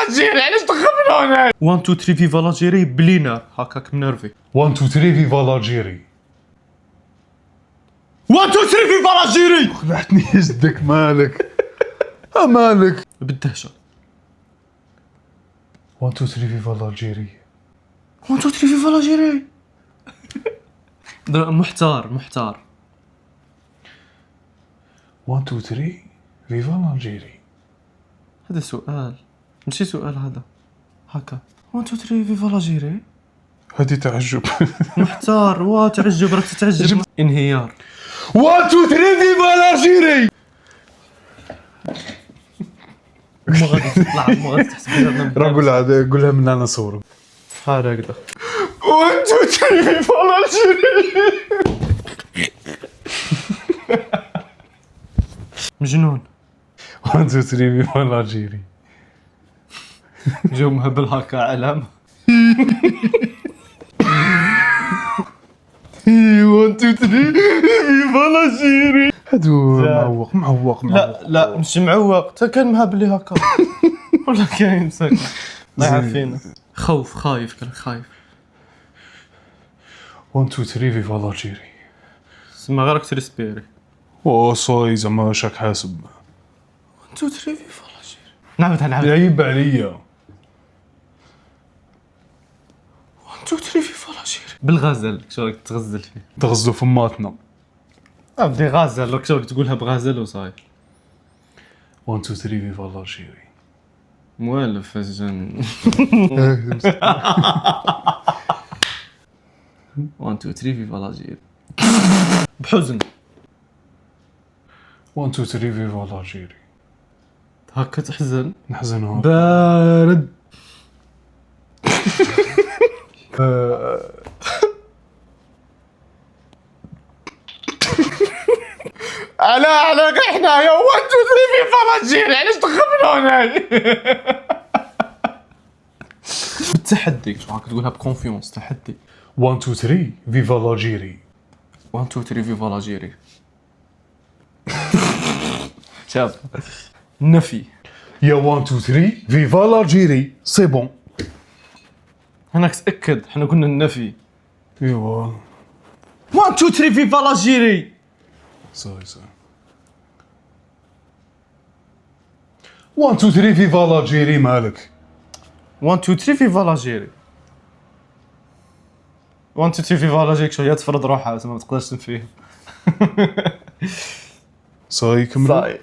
لاجيري علاش دخلنا هنا 1 2 3 فيفا لاجيري بلينر هكاك منرفي 1 2 3 فيفا لاجيري. 1 2 3 فيفا لاجيري خلعتني يزدك مالك. مالك. بالدهشه 1 2 3 فيفا لاجيري. 1 2 3 فيفا لاجيري محتار 1 2 3 فيفا لاجيري. هذا سؤال ماشي سؤال هذا هكا 1 2 3 فيفا لاجيري هادي تعجب. محتار تعجب راك تتعجب انهيار 1 2 3 فيفا لاجيري. ما غادي تطلع ما غادي تحسب لنا راه قولها من انا صور. هذا هكذا 1 2 3 فيفا لاجيري. مجنون 1 2 3 فيفا لاجيري. جو مهبل هكا علامه 1 2 3 فيفا لاجيري. هادو معوق لا مش معوق حتى كان مهبلي هكا ولا كاين ساكن ما عارفين خايف كان خايف 1 2 3 فيفا لاجيري. سما غيرك تريسبيري صاي زعما شاك حاسب 1 2 3 فيفا لاجيري نعاود عيب عليا 1 2 3 فيفا لاجيري بالغزل شو راك تغزل فيه تغزلوا فماتنا. بدي غازل لك شو راك تقولها بغازل وصاي 1 2 3 فيفا لاجيري. موالف الجن 1 2 3 فيفا لاجيري بحزن 1 2 3 فيفا لاجيري. هكا تحزن نحزن بارد على احنا يا 1 2 3 فيفا لاجيري علاش دخلنا هنا بالتحدي شو راك تقولها بكونفيونس تحدي 1 2 3 فيفا لاجيري. 1 2 3 فيفا لاجيري شاف نفي يا 1 2 3 فيفا لاجيري. سي بون. هناك تأكد احنا قلنا النفي ايوا 1 2 3 فيفا لاجيري صاي 1 2 3 فيفا لاجيري مالك. 1 2 3 فيفا لاجيري 1 2 3 فيفا لاجيري شو هي تفرض روحها ما تقدرش تنفيه صاي كمل.